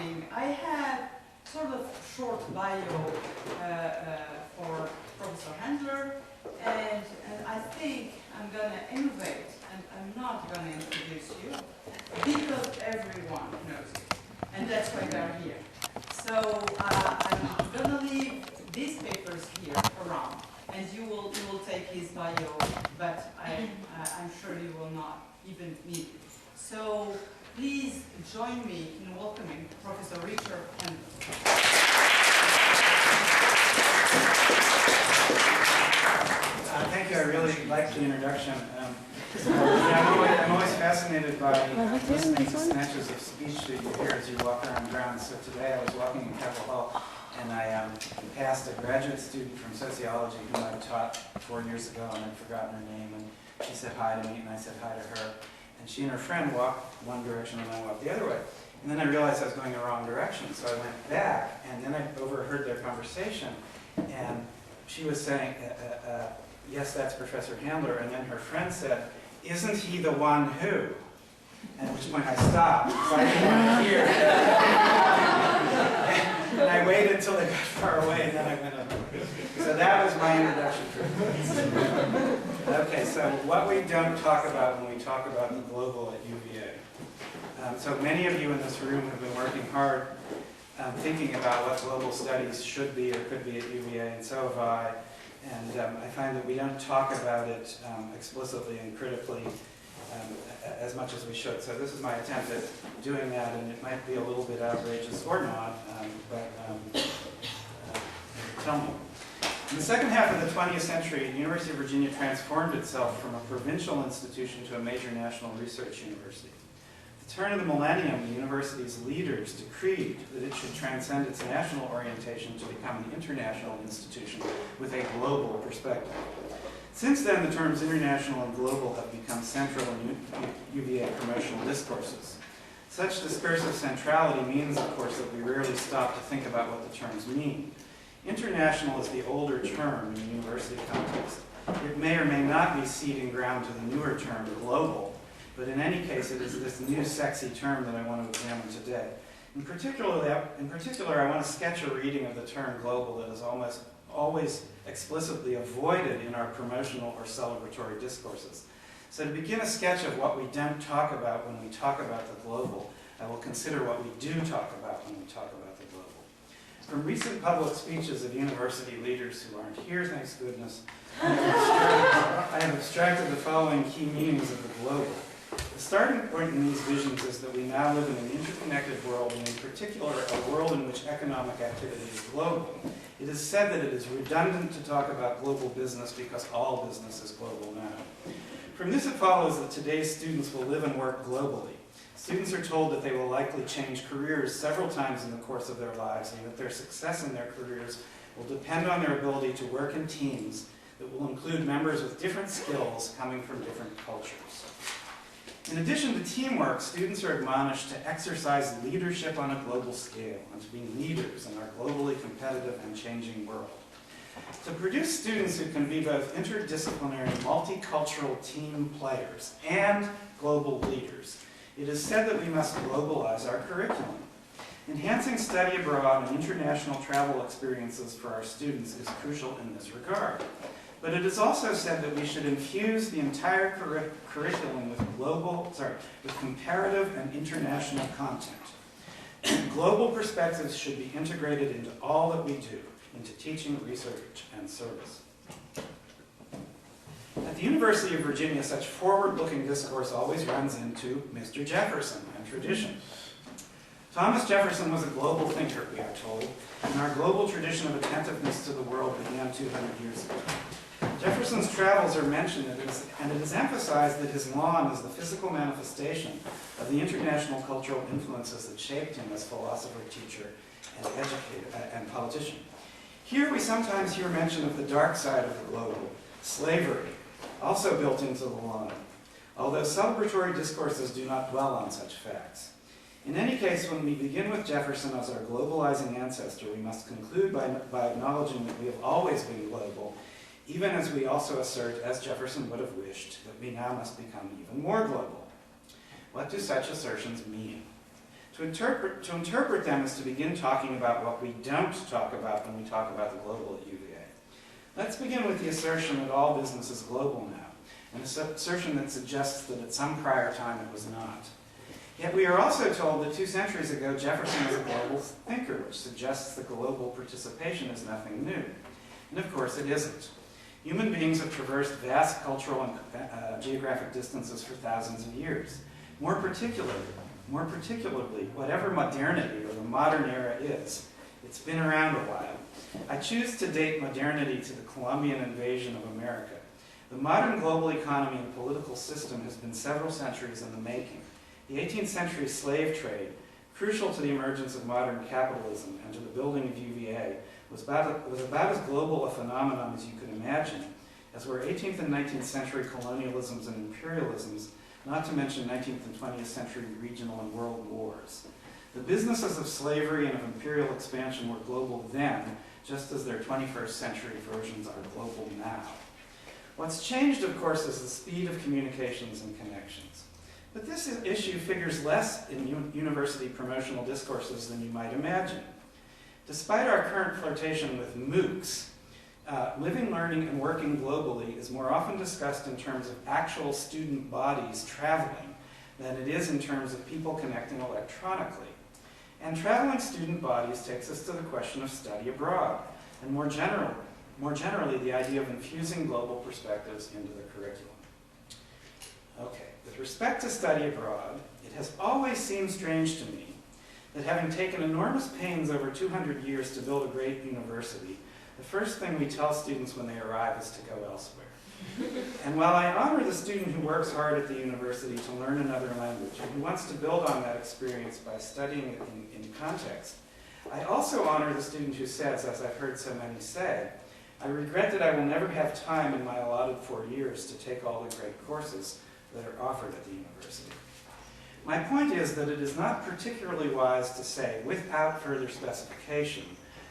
morning. I have sort of short bio for Professor Handler, and I think I'm going to innovate, and I'm not going to introduce you because everyone knows you, and that's why they're here. So I'm going to leave these papers here around, and you will take his bio, but I'm sure you will not even need it. So please join me in welcoming Professor Richard Handler. Thank you. I really liked the introduction. I'm always fascinated by listening to snatches of speech that you hear as you walk around grounds. So today I was walking in Capitol Hall, and I passed a graduate student from sociology whom I taught 4 years ago, and I'd forgotten her name. And she said hi to me, and I said hi to her. And she and her friend walked one direction, and I walked the other way. And then I realized I was going the wrong direction, so I went back, and then I overheard their conversation. And she was saying, yes, that's Professor Handler. And then her friend said, isn't he the one who? At which point I stopped, because I didn't want to hear. And I waited until they got far away, and then I went up. So that was my introduction. Okay, so what we don't talk about when we talk about the global at UVA. So many of you in this room have been working hard thinking about what global studies should be or could be at UVA, and so have I. And I find that we don't talk about it explicitly and critically as much as we should. So this is my attempt at doing that, and it might be a little bit outrageous or not, but tell me. In the second half of the 20th century, the University of Virginia transformed itself from a provincial institution to a major national research university. At the turn of the millennium, the university's leaders decreed that it should transcend its national orientation to become an international institution with a global perspective. Since then, the terms international and global have become central in UVA promotional discourses. Such discursive centrality means, of course, that we rarely stop to think about what the terms mean. International is the older term in the university context. It may or may not be ceding ground to the newer term, global, but in any case, it is this new sexy term that I want to examine today. In particular, I want to sketch a reading of the term global that is almost always explicitly avoided in our promotional or celebratory discourses. So to begin a sketch of what we don't talk about when we talk about the global, I will consider what we do talk about when we talk about the global. From recent public speeches of university leaders who aren't here, thanks goodness, I have abstracted the following key meanings of the global. The starting point in these visions is that we now live in an interconnected world, and in particular, a world in which economic activity is global. It is said that it is redundant to talk about global business because all business is global now. From this, it follows that today's students will live and work globally. Students are told that they will likely change careers several times in the course of their lives, and that their success in their careers will depend on their ability to work in teams that will include members with different skills coming from different cultures. In addition to teamwork, students are admonished to exercise leadership on a global scale and to be leaders in our globally competitive and changing world. To produce students who can be both interdisciplinary, multicultural team players and global leaders, it is said that we must globalize our curriculum. Enhancing study abroad and international travel experiences for our students is crucial in this regard. But it is also said that we should infuse the entire curriculum with comparative and international content. Global perspectives should be integrated into all that we do, into teaching, research, and service. At the University of Virginia, such forward-looking discourse always runs into Mr. Jefferson and tradition. Thomas Jefferson was a global thinker, we are told, and our global tradition of attentiveness to the world began 200 years ago. Jefferson's travels are mentioned, and it is emphasized that his lawn is the physical manifestation of the international cultural influences that shaped him as philosopher, teacher, and educator, and politician. Here we sometimes hear mention of the dark side of the global, slavery, also built into the lawn, although celebratory discourses do not dwell on such facts. In any case, when we begin with Jefferson as our globalizing ancestor, we must conclude by acknowledging that we have always been global, even as we also assert, as Jefferson would have wished, that we now must become even more global. What do such assertions mean? To interpret them is to begin talking about what we don't talk about when we talk about the global at UVA. Let's begin with the assertion that all business is global now, an assertion that suggests that at some prior time it was not. Yet we are also told that 2 centuries ago Jefferson was a global thinker, which suggests that global participation is nothing new. And of course it isn't. Human beings have traversed vast cultural and geographic distances for thousands of years. More particularly, whatever modernity or the modern era is, it's been around a while. I choose to date modernity to the Columbian invasion of America. The modern global economy and political system has been several centuries in the making. The 18th century slave trade, crucial to the emergence of modern capitalism and to the building of UVA, was about as global a phenomenon as you could imagine, as were 18th and 19th century colonialisms and imperialisms, not to mention 19th and 20th century regional and world wars. The businesses of slavery and of imperial expansion were global then, just as their 21st century versions are global now. What's changed, of course, is the speed of communications and connections. But this issue figures less in university promotional discourses than you might imagine. Despite our current flirtation with MOOCs, living, learning, and working globally is more often discussed in terms of actual student bodies traveling than it is in terms of people connecting electronically. And traveling student bodies takes us to the question of study abroad, and more generally the idea of infusing global perspectives into the curriculum. Okay, with respect to study abroad, it has always seemed strange to me that having taken enormous pains over 200 years to build a great university, the first thing we tell students when they arrive is to go elsewhere. And while I honor the student who works hard at the university to learn another language and who wants to build on that experience by studying it in context, I also honor the student who says, as I've heard so many say, I regret that I will never have time in my allotted 4 years to take all the great courses that are offered at the university. My point is that it is not particularly wise to say, without further specification,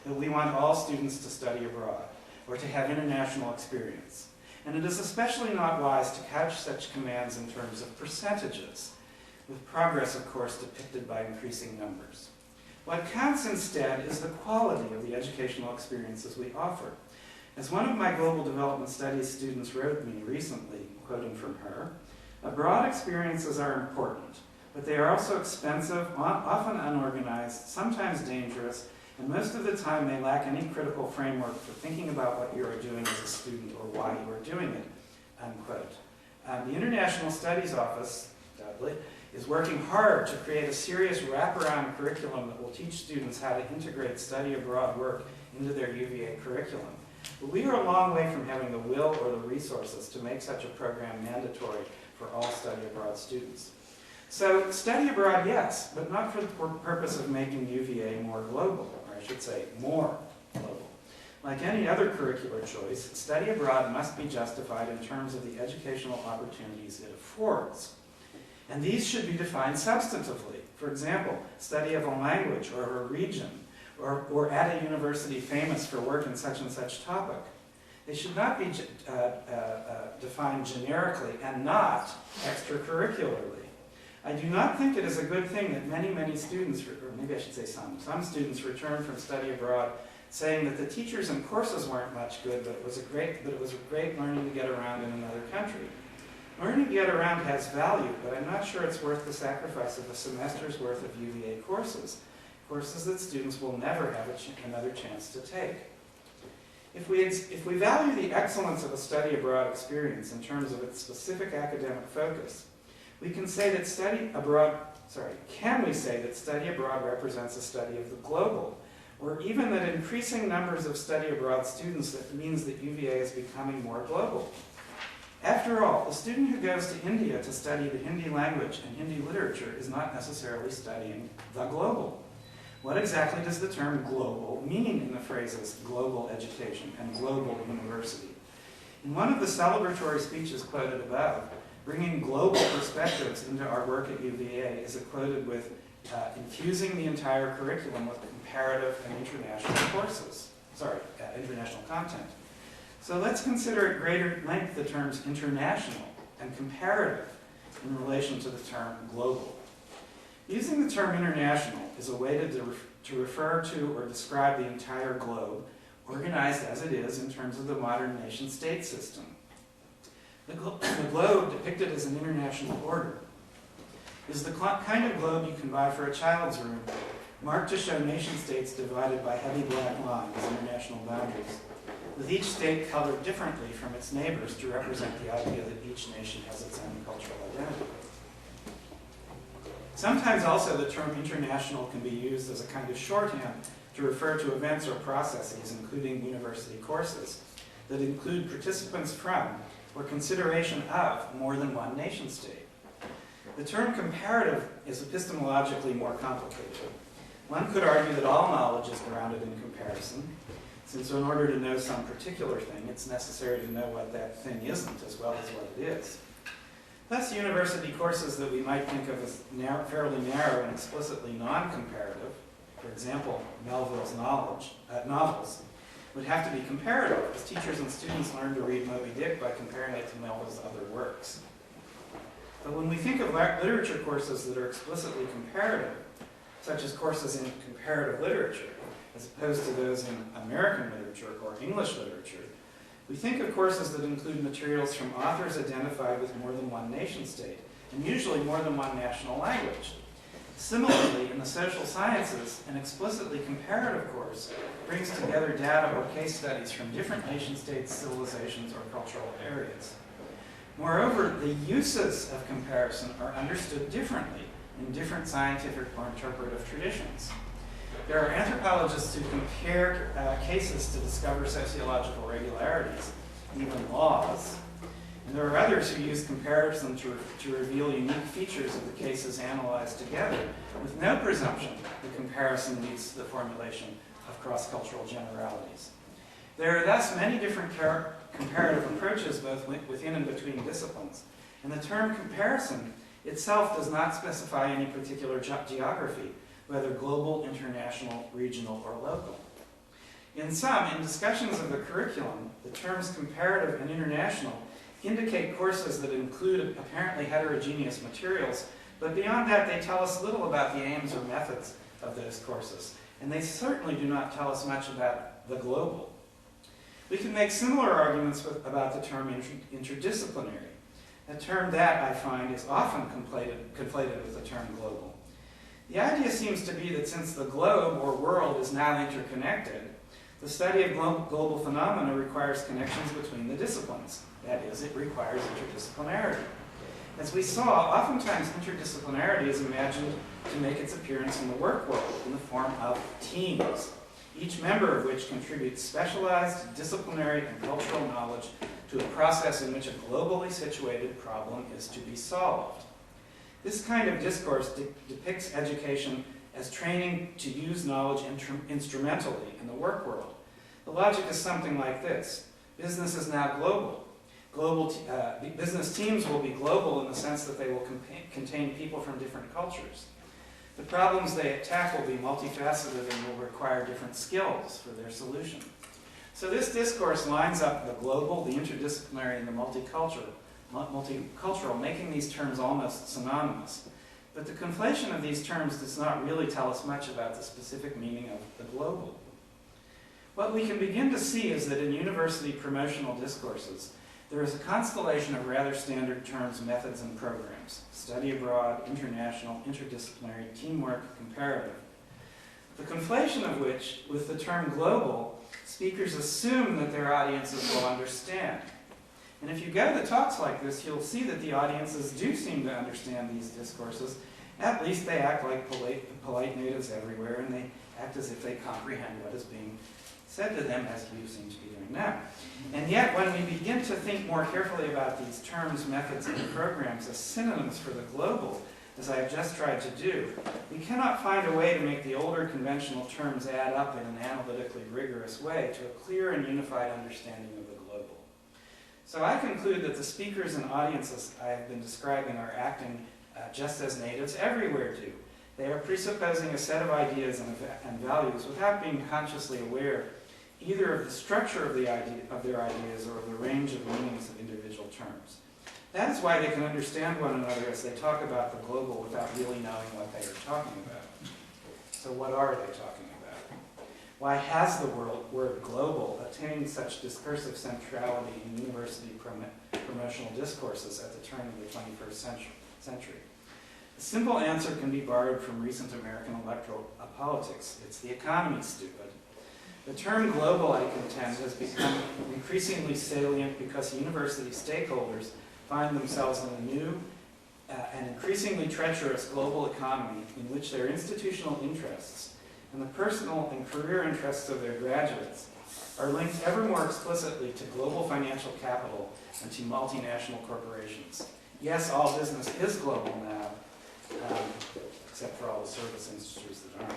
that we want all students to study abroad or to have international experience. And it is especially not wise to couch such commands in terms of percentages, with progress, of course, depicted by increasing numbers. What counts instead is the quality of the educational experiences we offer. As one of my global development studies students wrote me recently, quoting from her, abroad experiences are important, but they are also expensive, often unorganized, sometimes dangerous, and most of the time they lack any critical framework for thinking about what you are doing as a student or why you are doing it, unquote. The International Studies Office, doubly, is working hard to create a serious wraparound curriculum that will teach students how to integrate study abroad work into their UVA curriculum. But we are a long way from having the will or the resources to make such a program mandatory for all study abroad students. So study abroad, yes, but not for the purpose of making UVA more global, or I should say more global. Like any other curricular choice, study abroad must be justified in terms of the educational opportunities it affords. And these should be defined substantively. For example, study of a language or a region, or at a university famous for work in such and such topic. They should not be defined generically and not extracurricularly. I do not think it is a good thing that many students, or maybe I should say some students return from study abroad saying that the teachers and courses weren't much good, but it was a great learning to get around in another country. Learning to get around has value, but I'm not sure it's worth the sacrifice of a semester's worth of UVA courses that students will never have another chance to take. If we value the excellence of a study abroad experience in terms of its specific academic focus, we can say that study abroad represents a study of the global, or even that increasing numbers of study abroad students, that means that UVA is becoming more global. After all, the student who goes to India to study the Hindi language and Hindi literature is not necessarily studying the global. What exactly does the term global mean in the phrases global education and global university? In one of the celebratory speeches quoted above, bringing global perspectives into our work at UVA is quoted with infusing the entire curriculum with comparative and international content. So let's consider at greater length the terms international and comparative in relation to the term global. Using the term international is a way to refer to or describe the entire globe, organized as it is in terms of the modern nation-state system. The globe, depicted as an international order, is the kind of globe you can buy for a child's room, marked to show nation-states divided by heavy black lines, international boundaries, with each state colored differently from its neighbors to represent the idea that each nation has its own cultural identity. Sometimes also the term international can be used as a kind of shorthand to refer to events or processes, including university courses, that include participants from or consideration of more than one nation-state. The term comparative is epistemologically more complicated. One could argue that all knowledge is grounded in comparison, since in order to know some particular thing, it's necessary to know what that thing isn't as well as what it is. Thus, university courses that we might think of as fairly narrow and explicitly non-comparative, for example, Melville's novels, would have to be comparative, as teachers and students learn to read Moby Dick by comparing it to Melville's other works. But when we think of literature courses that are explicitly comparative, such as courses in comparative literature, as opposed to those in American literature or English literature, we think of courses that include materials from authors identified with more than one nation-state, and usually more than one national language. Similarly, in the social sciences, an explicitly comparative course brings together data or case studies from different nation-states, civilizations, or cultural areas. Moreover, the uses of comparison are understood differently in different scientific or interpretive traditions. There are anthropologists who compare cases to discover sociological regularities, even laws, and there are others who use comparison to reveal unique features of the cases analyzed together, with no presumption that comparison leads to the formulation of cross-cultural generalities. There are thus many different comparative approaches both within and between disciplines, and the term comparison itself does not specify any particular geography, whether global, international, regional, or local. In discussions of the curriculum, the terms comparative and international indicate courses that include apparently heterogeneous materials, but beyond that they tell us little about the aims or methods of those courses, and they certainly do not tell us much about the global. We can make similar arguments about the term interdisciplinary, a term that, I find, is often conflated with the term global. The idea seems to be that since the globe, or world, is now interconnected, the study of global phenomena requires connections between the disciplines. That is, it requires interdisciplinarity. As we saw, oftentimes interdisciplinarity is imagined to make its appearance in the work world in the form of teams, each member of which contributes specialized disciplinary and cultural knowledge to a process in which a globally situated problem is to be solved. This kind of discourse depicts education as training to use knowledge instrumentally in the work world. The logic is something like this. Business is now global. Business teams will be global in the sense that they will contain people from different cultures. The problems they attack will be multifaceted and will require different skills for their solution. So this discourse lines up the global, the interdisciplinary, and the multicultural, making these terms almost synonymous. But the conflation of these terms does not really tell us much about the specific meaning of the global. What we can begin to see is that in university promotional discourses, there is a constellation of rather standard terms, methods, and programs: study abroad, international, interdisciplinary, teamwork, comparative. The conflation of which, with the term global, speakers assume that their audiences will understand. And if you go to talks like this, you'll see that the audiences do seem to understand these discourses. At least they act like polite natives everywhere, and they act as if they comprehend what is being said to them, as you seem to be doing now. And yet, when we begin to think more carefully about these terms, methods, and programs as synonyms for the global, as I have just tried to do, we cannot find a way to make the older conventional terms add up in an analytically rigorous way to a clear and unified understanding of the global. So I conclude that the speakers and audiences I have been describing are acting just as natives everywhere do. They are presupposing a set of ideas and values without being consciously aware either of the structure of their ideas or of the range of meanings of individual terms. That is why they can understand one another as they talk about the global without really knowing what they are talking about. So what are they talking about? Why has the word global attained such discursive centrality in university promotional discourses at the turn of the 21st century? A simple answer can be borrowed from recent American electoral politics. It's the economy, stupid. The term global, I contend, has become increasingly salient because university stakeholders find themselves in a new and increasingly treacherous global economy in which their institutional interests and the personal and career interests of their graduates are linked ever more explicitly to global financial capital and to multinational corporations. Yes, all business is global now, except for all the service industries that aren't.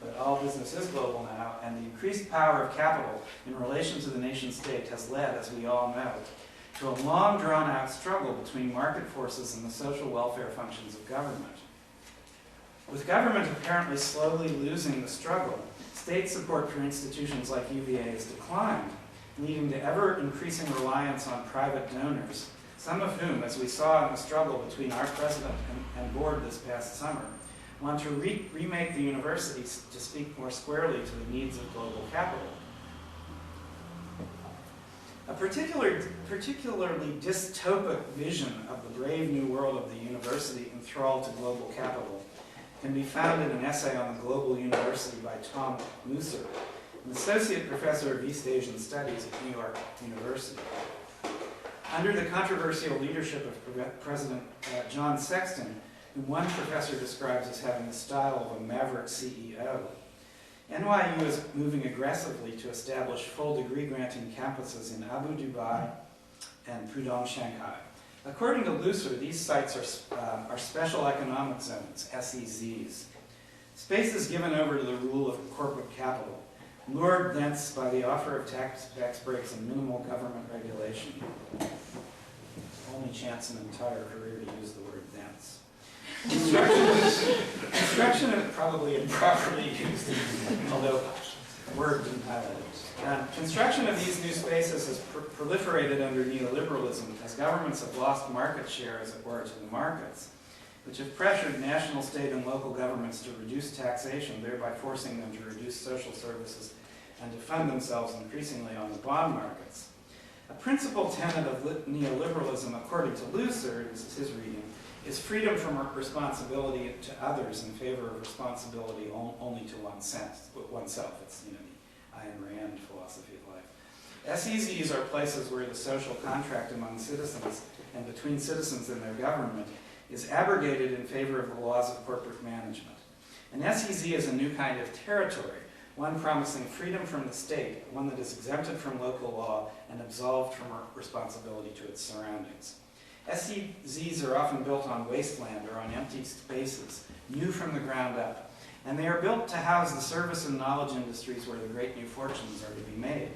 But all business is global now, and the increased power of capital in relation to the nation state has led, as we all know, to a long drawn-out struggle between market forces and the social welfare functions of government. With government apparently slowly losing the struggle, state support for institutions like UVA has declined, leading to ever-increasing reliance on private donors, some of whom, as we saw in the struggle between our president and board this past summer, want to remake the universities to speak more squarely to the needs of global capital. A particularly dystopic vision of the brave new world of the university enthralled to global capital can be found in an essay on the global university by Tom Musser, an associate professor of East Asian Studies at New York University. Under the controversial leadership of President John Sexton, whom one professor describes as having the style of a maverick CEO, NYU is moving aggressively to establish full degree granting campuses in Abu Dhabi and Pudong, Shanghai. According to Lusser, these sites are special economic zones, SEZs, spaces given over to the rule of corporate capital, lured thence by the offer of tax breaks and minimal government regulation. Only chance in an entire career to use the word thence. Construction is probably improperly used, although word didn't highlight it. Construction of these new spaces has proliferated under neoliberalism as governments have lost market share, as it were, to the markets, which have pressured national, state, and local governments to reduce taxation, thereby forcing them to reduce social services and to fund themselves increasingly on the bond markets. A principal tenet of neoliberalism, according to Lusser, this is his reading, is freedom from responsibility to others in favor of responsibility only to oneself. It's, the Ayn Rand philosophy of life. SEZs are places where the social contract among citizens and between citizens and their government is abrogated in favor of the laws of corporate management. An SEZ is a new kind of territory, one promising freedom from the state, one that is exempted from local law and absolved from responsibility to its surroundings. SEZs are often built on wasteland or on empty spaces, new from the ground up, and they are built to house the service and knowledge industries where the great new fortunes are to be made.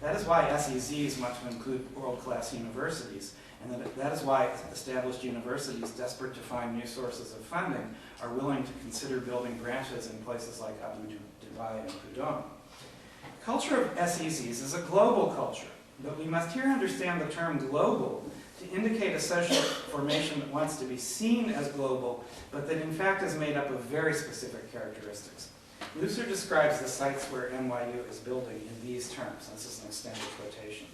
That is why SEZs want to include world-class universities, and that is why established universities, desperate to find new sources of funding, are willing to consider building branches in places like Abu Dhabi and Pudong. Culture of SEZs is a global culture, but we must here understand the term global to indicate a social formation that wants to be seen as global, but that in fact is made up of very specific characteristics. Lusser describes the sites where NYU is building in these terms. This is an extended quotation.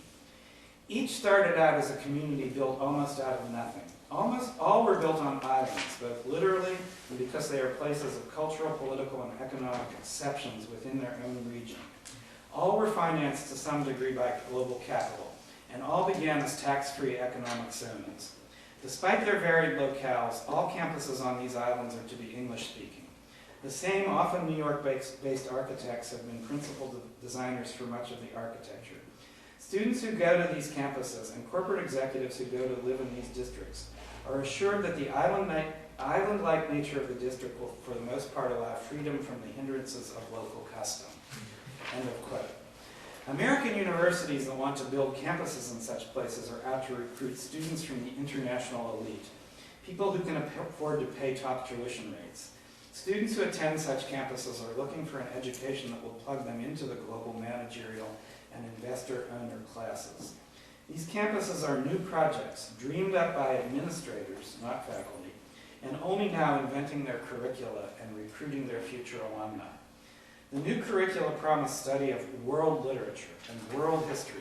Each started out as a community built almost out of nothing. Almost all were built on islands, both literally and because they are places of cultural, political, and economic exceptions within their own region. All were financed to some degree by global capital, and all began as tax-free economic zones. Despite their varied locales, all campuses on these islands are to be English-speaking. The same, often New York-based architects have been principal designers for much of the architecture. Students who go to these campuses and corporate executives who go to live in these districts are assured that the island-like nature of the district will, for the most part, allow freedom from the hindrances of local custom. End of quote. American universities that want to build campuses in such places are out to recruit students from the international elite, people who can afford to pay top tuition rates. Students who attend such campuses are looking for an education that will plug them into the global managerial and investor-owner classes. These campuses are new projects, dreamed up by administrators, not faculty, and only now inventing their curricula and recruiting their future alumni. The new curricula promise study of world literature and world history,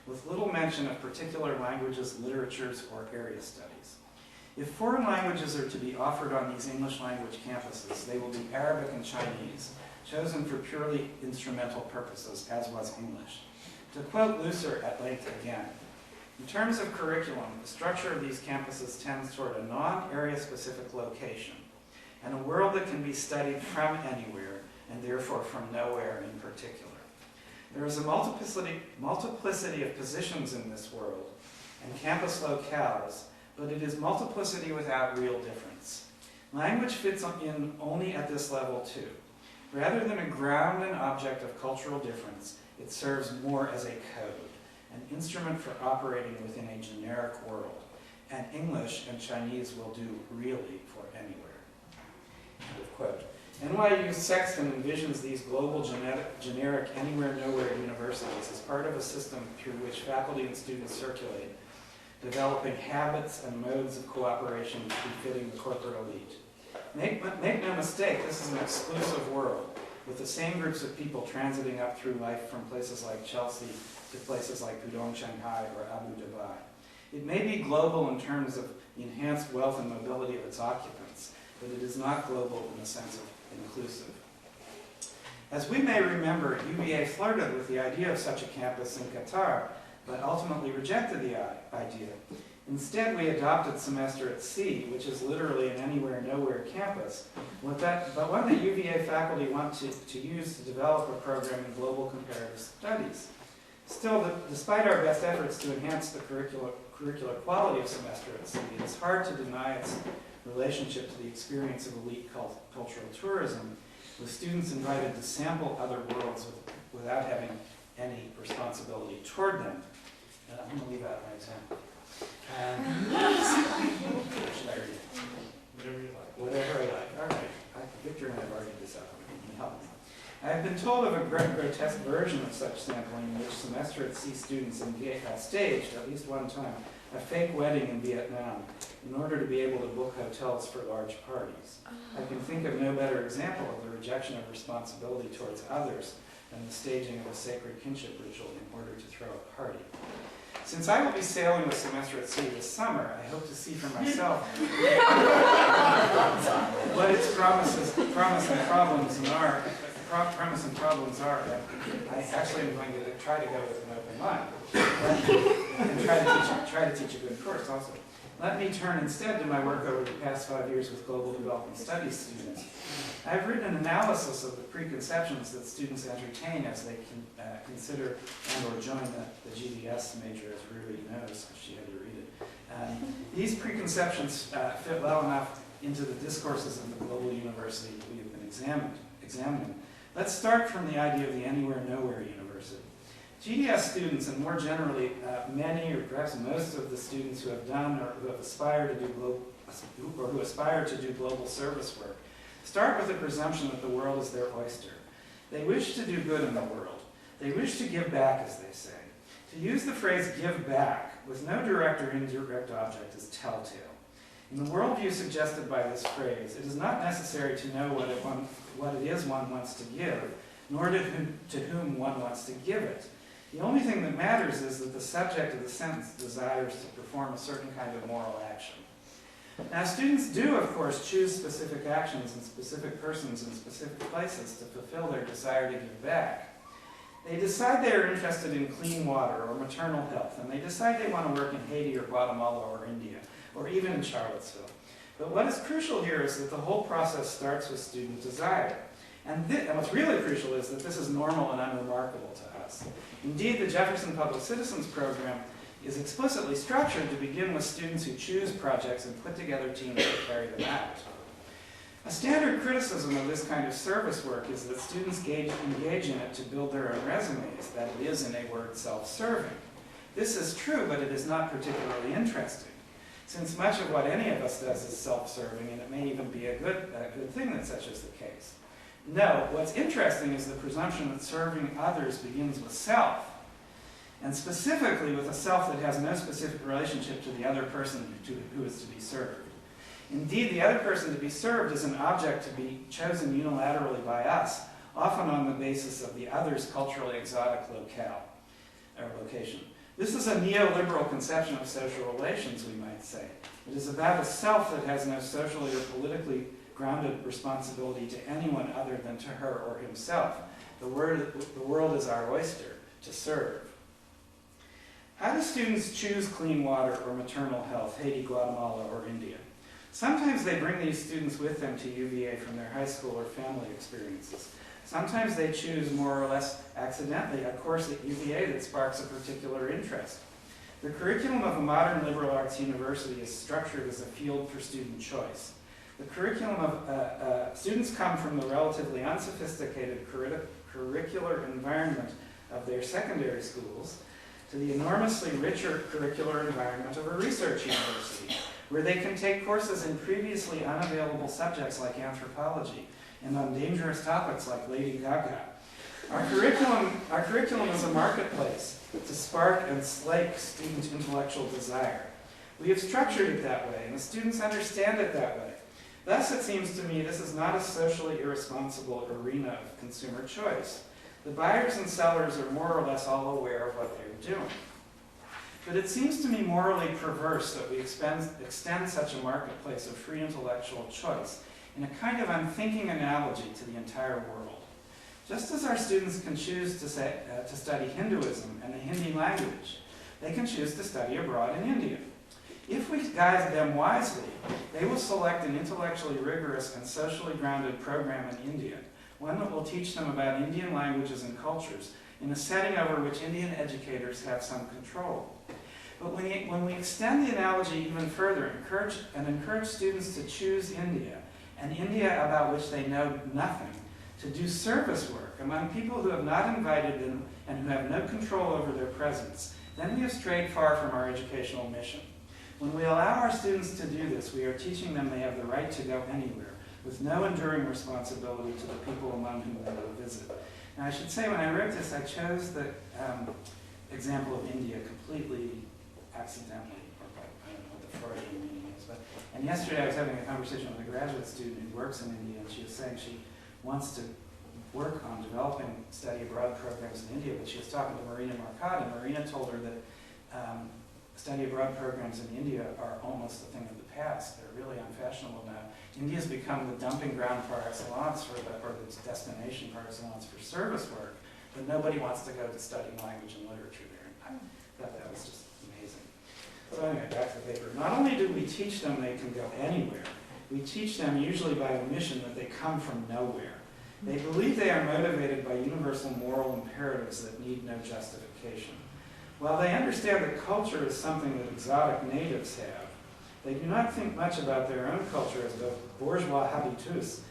with little mention of particular languages, literatures, or area studies. If foreign languages are to be offered on these English language campuses, they will be Arabic and Chinese, chosen for purely instrumental purposes, as was English. To quote Lusser at length again, in terms of curriculum, the structure of these campuses tends toward a non-area specific location and a world that can be studied from anywhere and therefore from nowhere in particular. There is a multiplicity of positions in this world and campus locales, but it is multiplicity without real difference. Language fits in only at this level too. Rather than a ground and object of cultural difference, it serves more as a code, an instrument for operating within a generic world, and English and Chinese will do really for anywhere. End of quote. NYU Sexton envisions these global generic anywhere-nowhere universities as part of a system through which faculty and students circulate, developing habits and modes of cooperation befitting the corporate elite. Make no mistake, this is an exclusive world, with the same groups of people transiting up through life from places like Chelsea to places like Pudong, Shanghai, or Abu Dhabi. It may be global in terms of the enhanced wealth and mobility of its occupants, but it is not global in the sense of inclusive. As we may remember, UVA flirted with the idea of such a campus in Qatar, but ultimately rejected the idea. Instead, we adopted semester at sea, which is literally an anywhere-nowhere campus, but one that UVA faculty want to use to develop a program in global comparative studies. Still, despite our best efforts to enhance the curricular quality of semester at sea, it is hard to deny its relationship to the experience of elite cultural tourism, with students invited to sample other worlds without having any responsibility toward them. I'm going to leave out my example. Should I read it? Whatever you like. Whatever I like. All right. Victor and I have argued this out. I have been told of a grotesque version of such sampling in which semester at sea students staged, at least one time, a fake wedding in Vietnam in order to be able to book hotels for large parties. I can think of no better example of the rejection of responsibility towards others than the staging of a sacred kinship ritual in order to throw a party. Since I will be sailing with semester at sea this summer, I hope to see for myself what its promise and problems are. I actually am going to try to go with an open mind and try to teach a good course also. Let me turn instead to my work over the past 5 years with global development studies students. I've written an analysis of the preconceptions that students entertain as they consider and or join the GDS major, as Ruby knows, she had to read it. These preconceptions fit well enough into the discourses of the global university we have been examining. Let's start from the idea of the anywhere-nowhere university. GDS students, and more generally, many or perhaps most of the students who have done or who aspire to do global service work, start with the presumption that the world is their oyster. They wish to do good in the world. They wish to give back, as they say. To use the phrase give back with no direct or indirect object is telltale. In the worldview suggested by this phrase, it is not necessary to know what it is one wants to give, nor to whom one wants to give it. The only thing that matters is that the subject of the sentence desires to perform a certain kind of moral action. Now, students do, of course, choose specific actions and specific persons in specific places to fulfill their desire to give back. They decide they are interested in clean water or maternal health, and they decide they want to work in Haiti or Guatemala or India, or even in Charlottesville. But what is crucial here is that the whole process starts with student desire. And what's really crucial is that this is normal and unremarkable to us. Indeed, the Jefferson Public Citizens Program is explicitly structured to begin with students who choose projects and put together teams to carry them out. A standard criticism of this kind of service work is that students engage in it to build their own resumes, that it is, in a word, self-serving. This is true, but it is not particularly interesting, since much of what any of us does is self-serving, and it may even be a good thing that such is the case. No, what's interesting is the presumption that serving others begins with self. and specifically with a self that has no specific relationship to the other person who is to be served. Indeed, the other person to be served is an object to be chosen unilaterally by us, often on the basis of the other's culturally exotic locale or location. This is a neoliberal conception of social relations, we might say. It is about a self that has no socially or politically grounded responsibility to anyone other than to her or himself. The world is our oyster, to serve. How do students choose clean water or maternal health, Haiti, Guatemala, or India? Sometimes they bring these students with them to UVA from their high school or family experiences. Sometimes they choose more or less accidentally a course at UVA that sparks a particular interest. The curriculum of a modern liberal arts university is structured as a field for student choice. The curriculum of students come from the relatively unsophisticated curricular environment of their secondary schools to the enormously richer curricular environment of a research university, where they can take courses in previously unavailable subjects like anthropology and on dangerous topics like Lady Gaga. Our curriculum is a marketplace to spark and slake student intellectual desire. We have structured it that way, and the students understand it that way. Thus, it seems to me, this is not a socially irresponsible arena of consumer choice. The buyers and sellers are more or less all aware of what they're doing. But it seems to me morally perverse that we extend such a marketplace of free intellectual choice in a kind of unthinking analogy to the entire world. Just as our students can choose to study Hinduism and the Hindi language, they can choose to study abroad in India. If we guide them wisely, they will select an intellectually rigorous and socially grounded program in India, one that will teach them about Indian languages and cultures in a setting over which Indian educators have some control. But when we extend the analogy even further and encourage students to choose India, an India about which they know nothing, to do service work among people who have not invited them and who have no control over their presence, then we have strayed far from our educational mission. When we allow our students to do this, we are teaching them they have the right to go anywhere, with no enduring responsibility to the people among whom they will visit. Now, I should say, when I wrote this, I chose the example of India completely accidentally, or I don't know what the Freudian meaning is. And yesterday I was having a conversation with a graduate student who works in India, and she was saying she wants to work on developing study abroad programs in India, but she was talking to Marina Marcotte, and Marina told her that study abroad programs in India are almost a thing of the past. They're really unfashionable now. India's become the dumping ground par excellence, or the destination par excellence for service work, but nobody wants to go to study language and literature there. And I thought that was just amazing. So anyway, back to the paper. Not only do we teach them they can go anywhere, we teach them usually by omission that they come from nowhere. They believe they are motivated by universal moral imperatives that need no justification. While they understand that culture is something that exotic natives have, they do not think much about their own culture as both bourgeois habitus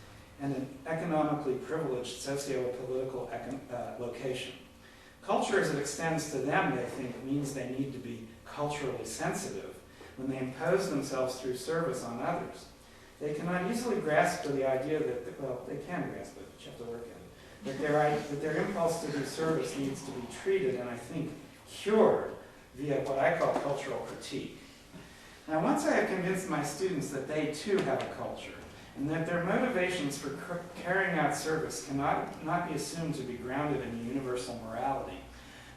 and an economically privileged socio-political location. Culture as it extends to them, they think, means they need to be culturally sensitive when they impose themselves through service on others. They cannot easily grasp the idea that, well, they can grasp it, but you have to work at it, that their impulse to do service needs to be treated, and I think cured, via what I call cultural critique. Now, once I have convinced my students that they too have a culture, and that their motivations for carrying out service cannot be assumed to be grounded in universal morality,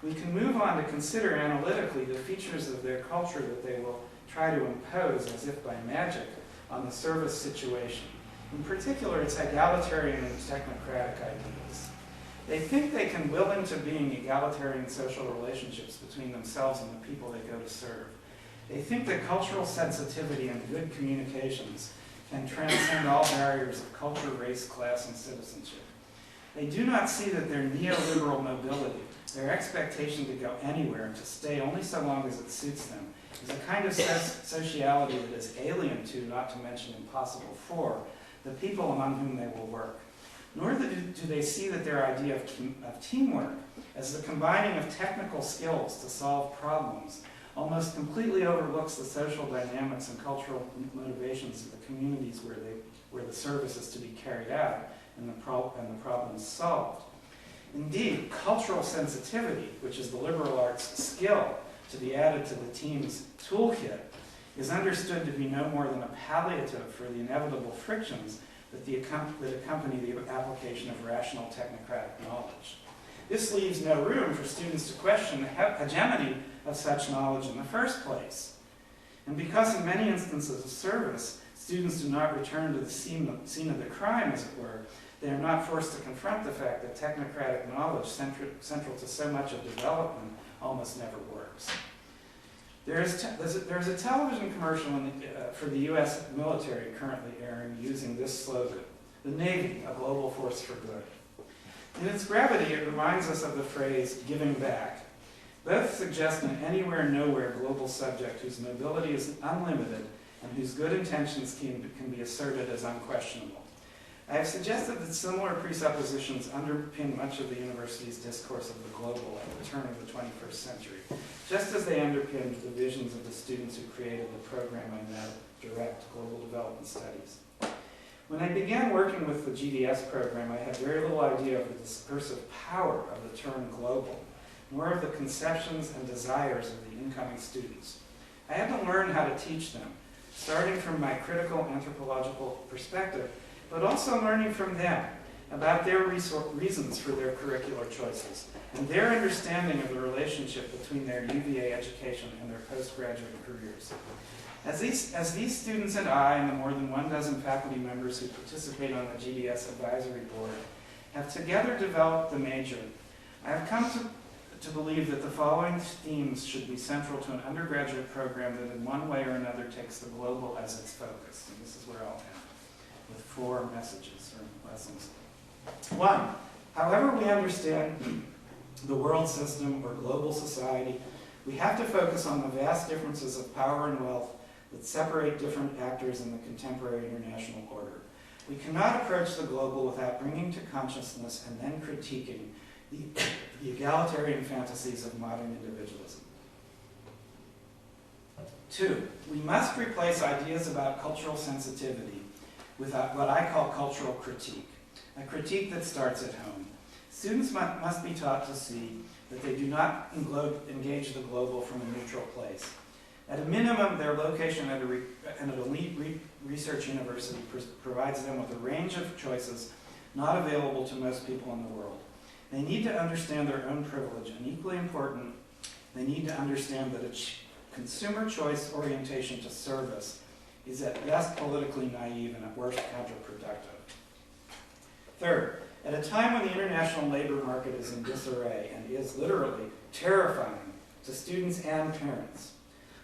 we can move on to consider analytically the features of their culture that they will try to impose, as if by magic, on the service situation. In particular, its egalitarian and technocratic ideas. They think they can will into being egalitarian social relationships between themselves and the people they go to serve. They think that cultural sensitivity and good communications can transcend all barriers of culture, race, class, and citizenship. They do not see that their neoliberal mobility, their expectation to go anywhere and to stay only so long as it suits them, is a kind of sociality that is alien to, not to mention impossible for, the people among whom they will work. Nor do they see that their idea of teamwork as the combining of technical skills to solve problems almost completely overlooks the social dynamics and cultural motivations of the communities where the service is to be carried out and the problem is solved. Indeed, cultural sensitivity, which is the liberal arts skill to be added to the team's toolkit, is understood to be no more than a palliative for the inevitable frictions that accompany the application of rational technocratic knowledge. This leaves no room for students to question the hegemony of such knowledge in the first place. And because in many instances of service, students do not return to the scene of the crime, as it were, they are not forced to confront the fact that technocratic knowledge central to so much of development almost never works. There's a television commercial for the U.S. military currently airing using this slogan, "The Navy, a global force for good." In its brevity, it reminds us of the phrase, "giving back." Both suggest an anywhere, nowhere global subject whose mobility is unlimited and whose good intentions can be asserted as unquestionable. I have suggested that similar presuppositions underpin much of the university's discourse of the global at the turn of the 21st century, just as they underpinned the visions of the students who created the program I now direct, Global Development Studies. When I began working with the GDS program, I had very little idea of the discursive power of the term global, nor of the conceptions and desires of the incoming students. I had to learn how to teach them, starting from my critical anthropological perspective, but also learning from them about their reasons for their curricular choices and their understanding of the relationship between their UVA education and their postgraduate careers. As these students and I, and the more than 12 faculty members who participate on the GDS advisory board, have together developed the major, I have come to believe that the following themes should be central to an undergraduate program that in one way or another takes the global as its focus. And this is where I'll end, with 4 messages or lessons. 1, however we understand the world system or global society, we have to focus on the vast differences of power and wealth that separate different actors in the contemporary international order. We cannot approach the global without bringing to consciousness and then critiquing the egalitarian fantasies of modern individualism. 2, we must replace ideas about cultural sensitivity with what I call cultural critique, a critique that starts at home. Students must be taught to see that they do not engage the global from a neutral place. At a minimum, their location at an elite research university provides them with a range of choices not available to most people in the world. They need to understand their own privilege, and equally important, they need to understand that a consumer choice orientation to service is at best politically naive and at worst counterproductive. 3rd, at a time when the international labor market is in disarray and is literally terrifying to students and parents,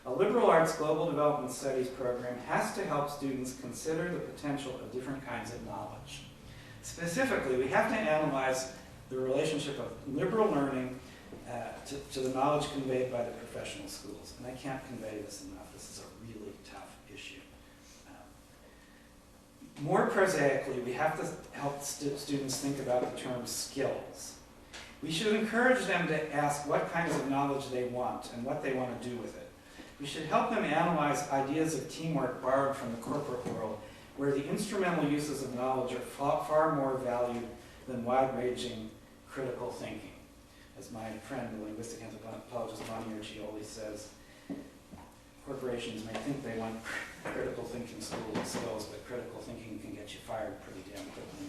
a liberal arts global development studies program has to help students consider the potential of different kinds of knowledge. Specifically, we have to analyze the relationship of liberal learning to the knowledge conveyed by the professional schools. And I can't convey this enough. This is a really tough issue. More prosaically, we have to help students think about the term skills. We should encourage them to ask what kinds of knowledge they want and what they want to do with it. We should help them analyze ideas of teamwork borrowed from the corporate world, where the instrumental uses of knowledge are far more valued than wide-ranging critical thinking. As my friend, the linguistic anthropologist Bonnie Urchioli says, corporations may think they want critical thinking skills, but critical thinking can get you fired pretty damn quickly.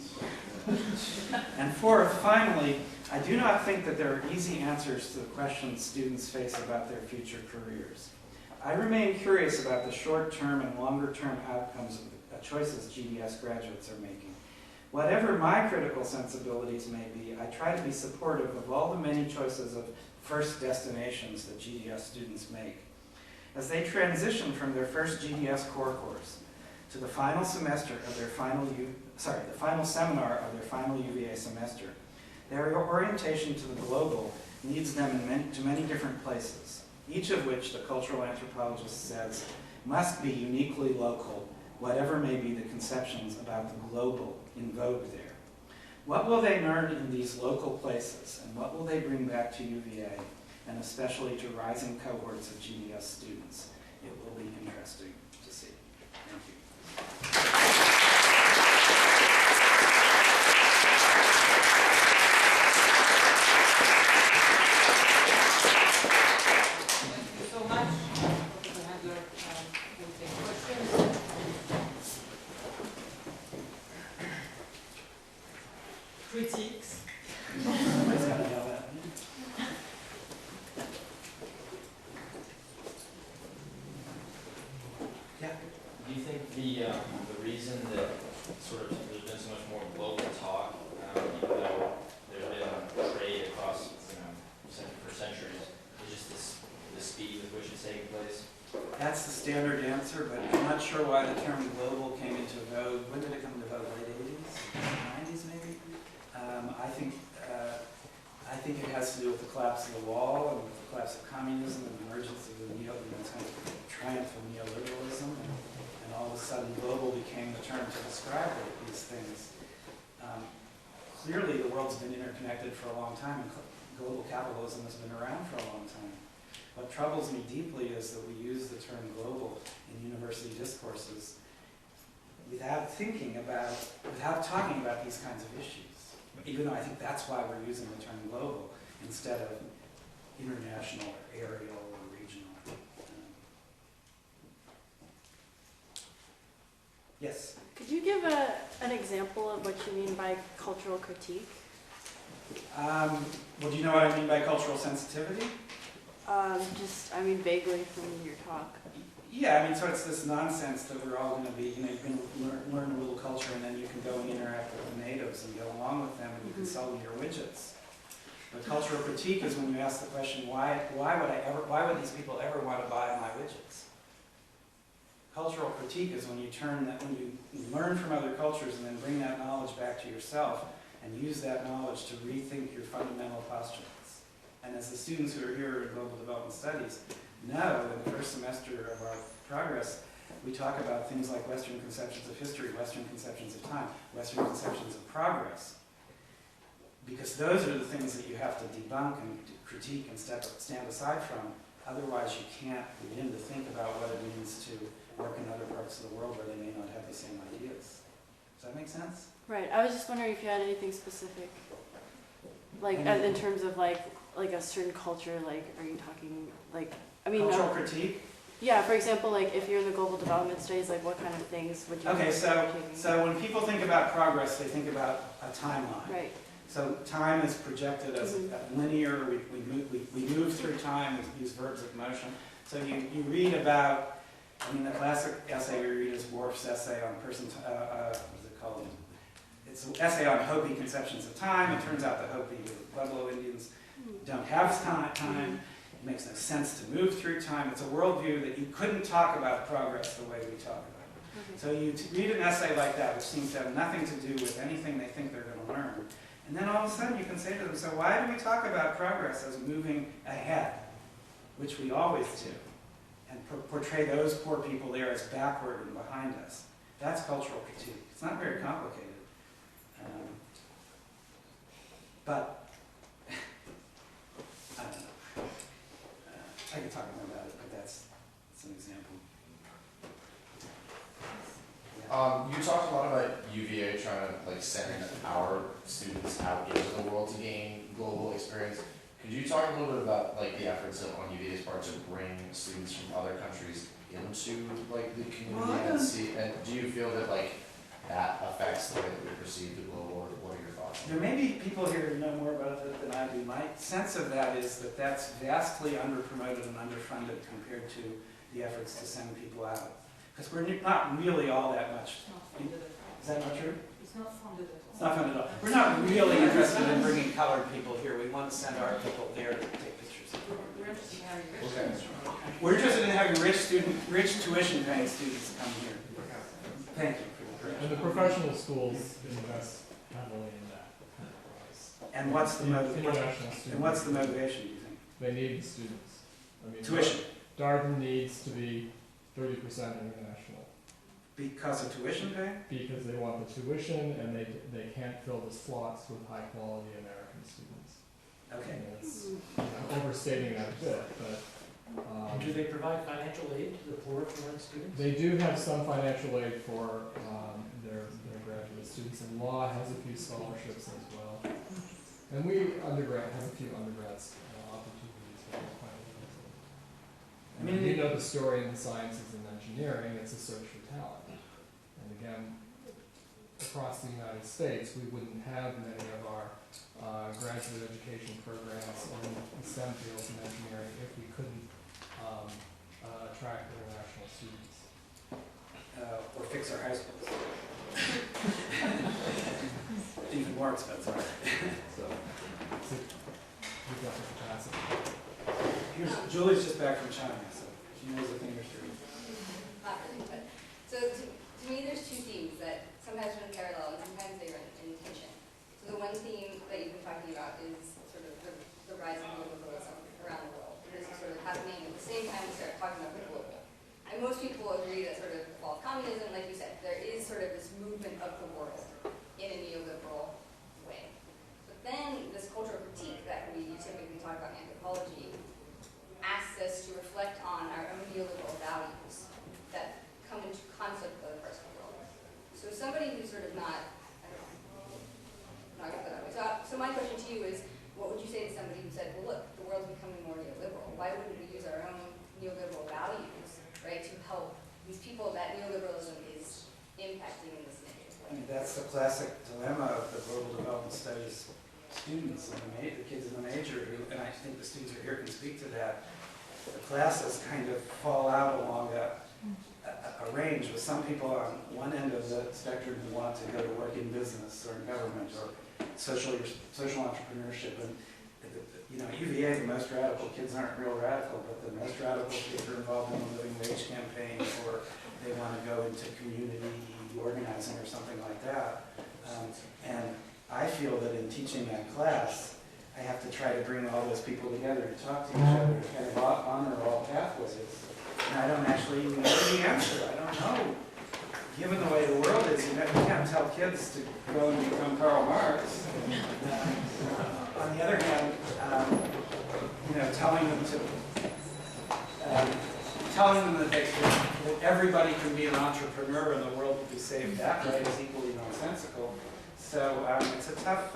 And 4th, finally, I do not think that there are easy answers to the questions students face about their future careers. I remain curious about the short-term and longer-term outcomes of the choices GDS graduates are making. Whatever my critical sensibilities may be, I try to be supportive of all the many choices of first destinations that GDS students make. As they transition from their first GDS core course to the final semester of their the final seminar of their final UVA semester, their orientation to the global leads them to many different places, each of which, the cultural anthropologist says, must be uniquely local, whatever may be the conceptions about the global in vogue there. What will they learn in these local places, and what will they bring back to UVA, and especially to rising cohorts of GDS students? It will be interesting to see. Thank you. Do you think the reason that sort of there's been so much more global talk, even though there's been trade across, for centuries, is just the speed with which it's taking place? That's the standard answer, but I'm not sure why the term global came into vogue. When did it come into vogue? Late 80s? 90s maybe? I think it has to do with the collapse of the wall and with the collapse of communism and the emergence of the kind of triumph of neoliberalism. And all of a sudden, global became the term to describe these things. Clearly, the world's been interconnected for a long time, and global capitalism has been around for a long time. What troubles me deeply is that we use the term global in university discourses without talking about these kinds of issues. Even though I think that's why we're using the term global instead of international or aerial or regional. Yes? Could you give an example of what you mean by cultural critique? Well, do you know what I mean by cultural sensitivity? Vaguely from your talk. Yeah, so it's this nonsense that we're all going to be, you can learn a little culture and then you can go and interact with the natives and go along with them and you can sell them your widgets. But cultural critique is when you ask the question, why would these people ever want to buy my widgets? Cultural critique is when you learn from other cultures and then bring that knowledge back to yourself and use that knowledge to rethink your fundamental postulates. And as the students who are here in Global Development Studies know, in the first semester of our progress, we talk about things like Western conceptions of history, Western conceptions of time, Western conceptions of progress. Because those are the things that you have to debunk and critique and stand aside from. Otherwise, you can't begin to think about what it means to work in other parts of the world where they may not have the same ideas. Does that make sense? Right. I was just wondering if you had anything specific, in terms of like a certain culture. Are you talking cultural critique? Yeah. For example, if you're in the global development studies, what kind of things would you? Okay. So when people think about progress, they think about a timeline. Right. So time is projected as linear. We move through time. We use verbs of motion. So you read about. The classic essay you read is Worf's essay on what is it called? It's an essay on Hopi conceptions of time. It turns out the Hopi, the Pueblo Indians, don't have time. It makes no sense to move through time. It's a worldview that you couldn't talk about progress the way we talk about it. So you read an essay like that, which seems to have nothing to do with anything they think they're going to learn. And then all of a sudden you can say to them, so why do we talk about progress as moving ahead, which we always do, and portray those poor people there as backward and behind us? That's cultural critique. It's not very complicated. But I don't know. I could talk more about it, but that's an example. You talked a lot about UVA trying to send our students out into the world to gain global experience. Could you talk a little bit about the efforts on UVA's part to bring students from other countries into the community and see? And do you feel that that affects the way that we perceive the global? Or what are your thoughts? There may be people here who know more about it than I do. My sense of that is that that's vastly underpromoted and underfunded compared to the efforts to send people out. Because we're not really all that much. Is that not true? It's not funded at all. It's not funded at all. We're not really interested in bringing colored people here. We want to send our people there to take pictures. We're interested in having rich students from other countries. We're interested in having rich tuition-paying students come here. Thank you for the correction. And the professional schools invest heavily in that. And what's the International students. And what's the motivation, do you think? They need the students. Tuition. Darden needs to be 30% international. Because of tuition pay? Because they want the tuition and they can't fill the slots with high quality American students. Okay. And it's overstating that a bit, but do they provide financial aid to the poor foreign students? they do have some financial aid for their graduate students, and law has a few scholarships as well. And we have a few undergrads opportunities for those kind of things. You know the story in sciences and engineering, it's a search for talent. And again, across the United States, we wouldn't have many of our graduate education programs in the STEM fields and engineering if we couldn't attract international students. or fix our high schools. Even more expensive. So we've got the capacity. Here's, Julie's just back from China, so she knows a thing or two. Not really, but, so to me, there's two themes that sometimes run parallel and sometimes they run in tension. So the one theme that you've been talking about is sort of the rise of neoliberalism around the world. This is sort of happening at the same time we start talking about the global. And most people agree that sort of the fall of communism, like you said, there is sort of this movement of the world in a neoliberal way. But then this cultural critique that we typically talk about in anthropology asks us to reflect on our own neoliberal values that come into conflict with other parts of the world. So somebody who's sort of not, I don't know, not going to put that way. So my question to you is, what would you say to somebody who said, well, look, the world's becoming more neoliberal. Why wouldn't we use our own neoliberal values, right, to help these people that neoliberalism is impacting in this negative I way? mean, that's the classic dilemma of the global development studies students and the kids in the major, and I think the students who are here can speak to that. The classes kind of fall out along a range, with some people on one end of the spectrum who want to go to work in business or in government or social entrepreneurship. And you know, UVA, the most radical kids aren't real radical, but the most radical kids are involved in the living wage campaign, or they want to go into community organizing or something like that. And I feel that in teaching that class, I have to try to bring all those people together and talk to each other, to kind of honor all pathways. And I don't actually even know the answer. I don't know. Given the way the world is, you can't tell kids to go and become Karl Marx. On the other hand, telling them that everybody can be an entrepreneur and the world will be saved that way is equally nonsensical. So it's a tough.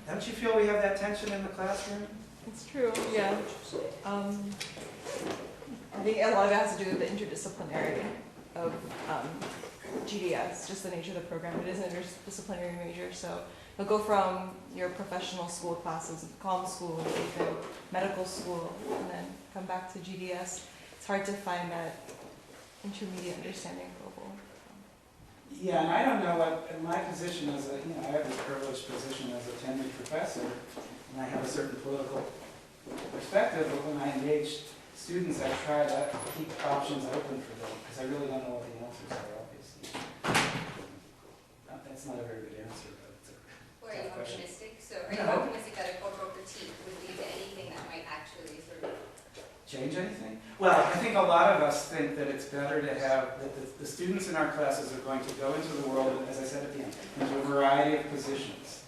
Don't you feel we have that tension in the classroom? It's true, yeah. I think a lot of it has to do with the interdisciplinarity of GDS, just the nature of the program. It is an interdisciplinary major, so you'll go from your professional school classes, comm school, even medical school, and then come back to GDS. It's hard to find that intermediate understanding of global. Yeah, and I don't know what, in my position as a, I have this privileged position as a tenured professor, and I have a certain political perspective, but when I engage students, I try to keep options open for them, because I really don't know what the answers are, obviously. That's not a very good answer, but it's a Or are you tough question. optimistic? So are you No. optimistic that a cultural critique would lead to anything that might actually sort of Change anything? Well, I think a lot of us think that it's better to have, that the students in our classes are going to go into the world, as I said at the end, into a variety of positions.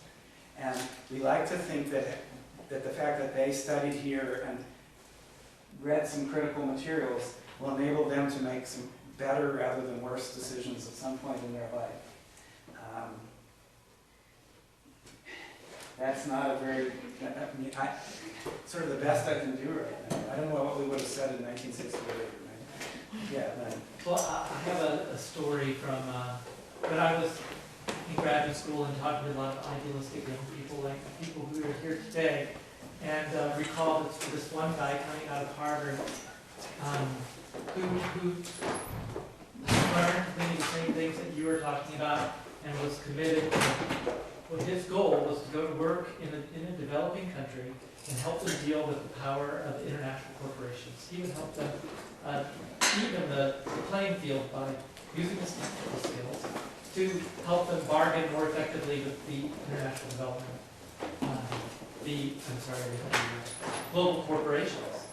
And we like to think that the fact that they studied here and read some critical materials will enable them to make some better rather than worse decisions at some point in their life. That's not a very, sort of the best I can do right now. I don't know what we would have said in 1968. Right? Yeah, no. Well, I have a story from when I was in graduate school and talking to a lot of idealistic young people, like the people who are here today, and recall this one guy coming out of Harvard who learned many of the same things that you were talking about and was committed to. Well, his goal was to go to work in a developing country and help them deal with the power of international corporations. He would help them even the playing field by using his technical skills to help them bargain more effectively with the international development, global corporations.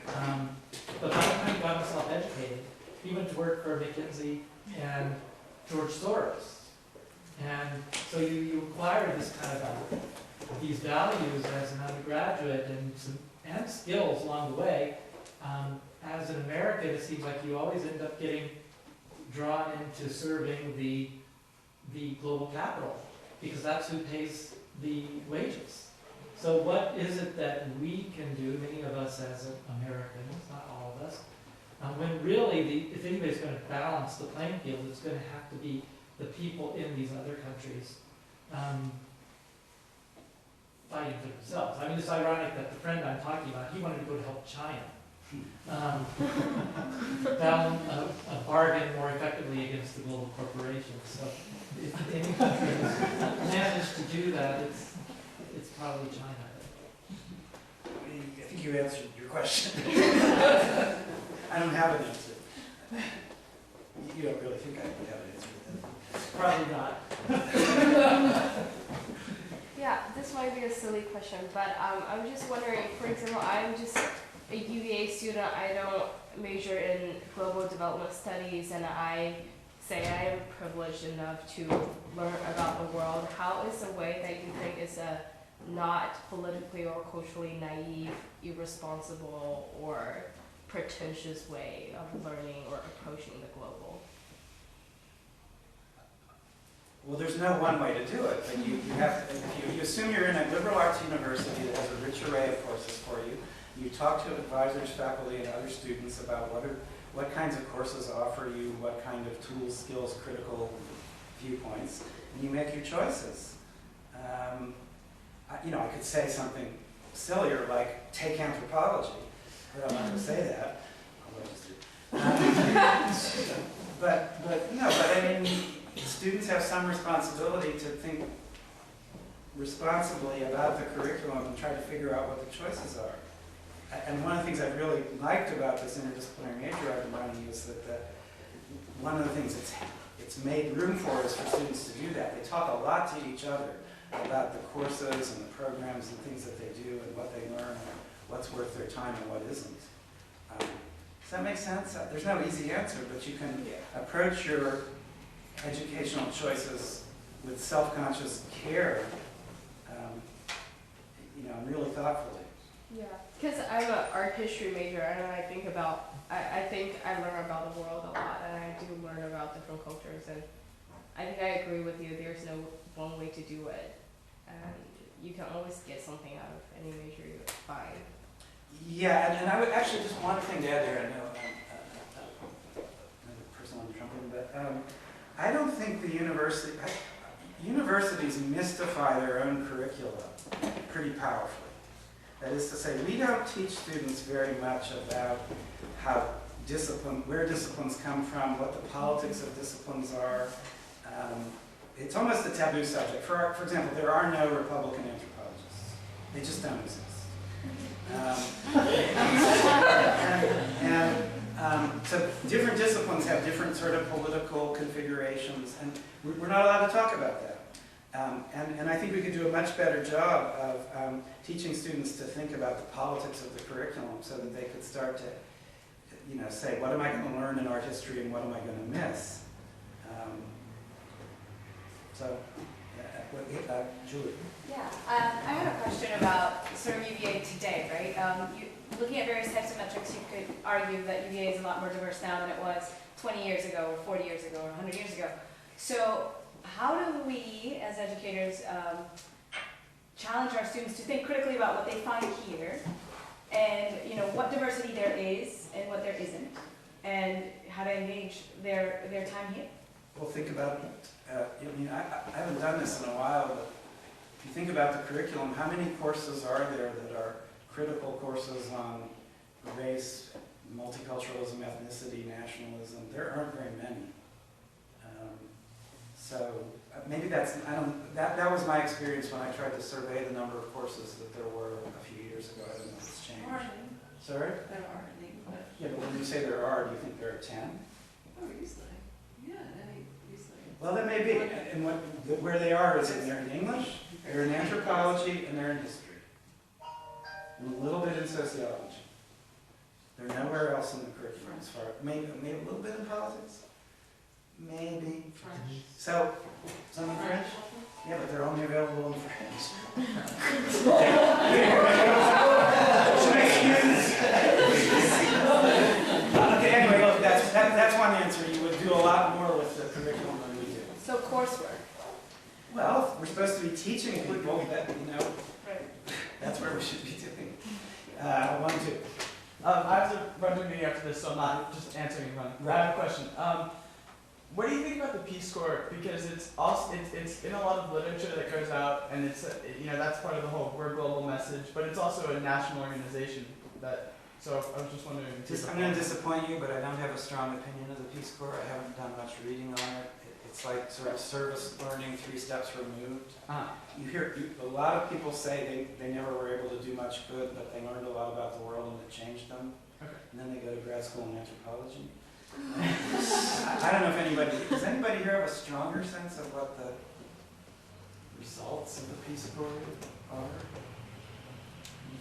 But by the time he got himself educated, he went to work for McKinsey and George Soros. And so you acquire this kind of these values as an undergraduate and skills along the way. As an American, it seems like you always end up getting drawn into serving the global capital because that's who pays the wages. So what is it that we can do, many of us as Americans, not all of us, when really, if anybody's going to balance the playing field, it's going to have to be the people in these other countries fighting for themselves. I mean, it's ironic that the friend I'm talking about, he wanted to go to help China. Down a bargain more effectively against the global corporations. So if any country has managed to do that, it's probably China. I think you answered your question. I don't have an answer. You don't really think I have an answer to that? Probably not. Yeah, this might be a silly question, but I was just wondering, for example, I'm just a UVA student. I don't major in global development studies, and I say I am privileged enough to learn about the world. How is a way that you think is a not politically or culturally naive, irresponsible, or pretentious way of learning or approaching the global? Well, there's no one way to do it, but you have to, if you assume you're in a liberal arts university that has a rich array of courses for you, you talk to advisors, faculty, and other students about what kinds of courses offer you, what kind of tools, skills, critical viewpoints, and you make your choices. I could say something sillier like take anthropology, but I'm not going to say that. But I mean, students have some responsibility to think responsibly about the curriculum and try to figure out what the choices are. And one of the things I've really liked about this interdisciplinary major I've been running is that one of the things it's made room for is for students to do that. They talk a lot to each other about the courses and the programs and things that they do and what they learn and what's worth their time and what isn't. Does that make sense? There's no easy answer, but you can approach your educational choices with self-conscious care, and really thoughtfully. Yeah, because I'm an art history major, and I think I learn about the world a lot, and I do learn about different cultures, and I think I agree with you. There's no one way to do it, and you can always get something out of any major you find. Yeah, and I would actually just one thing to add there. I know another person on trumpet, but I don't think the universities mystify their own curricula pretty powerfully. That is to say, we don't teach students very much about where disciplines come from, what the politics of disciplines are. It's almost a taboo subject. For example, there are no Republican anthropologists. They just don't exist. So different disciplines have different sort of political configurations, and we're not allowed to talk about that. And I think we could do a much better job of teaching students to think about the politics of the curriculum so that they could start to, say, what am I going to learn in art history and what am I going to miss? Julie. Yeah, I have a question about sort of UVA today, right? Looking at various types of metrics, you could argue that UVA is a lot more diverse now than it was 20 years ago, or 40 years ago, or 100 years ago. So how do we, as educators, challenge our students to think critically about what they find here, and what diversity there is and what there isn't, and how to engage their time here? Well, think about it. I haven't done this in a while, but if you think about the curriculum, how many courses are there that are critical courses on race, multiculturalism, ethnicity, nationalism? There aren't very many. So maybe that was my experience when I tried to survey the number of courses that there were a few years ago. I don't know if it's changed. Sorry? There are any, but Yeah, but when you say there are, do you think there are 10? easily. Yeah, easily. Well, that may be. And where they are is they're in English, they're in anthropology, and they're in history. And a little bit in sociology. They're nowhere else in the curriculum as far, maybe a little bit in politics. Maybe. French. So, some in French? Yeah, but they're only available in French. Okay, anyway, look, that's one answer. You would do a lot more with the curriculum than we do. So coursework. Well, we're supposed to be teaching people that, Right. that's where we should be doing. 1, 2. I have to run to a meeting after this, so I'm not just answering and running. I have a question. What do you think about the Peace Corps? Because it's in a lot of literature that goes out, and it's that's part of the whole "we're global" message. But it's also a national organization. So I was just wondering. I'm going to disappoint you, but I don't have a strong opinion of the Peace Corps. I haven't done much reading on it. It's like sort of service learning 3 steps removed. You hear a lot of people say they never were able to do much good, but they learned a lot about the world and it changed them. Okay. And then they go to grad school in anthropology. I don't know if anybody, does anybody here have a stronger sense of what the results of the Peace Corps are?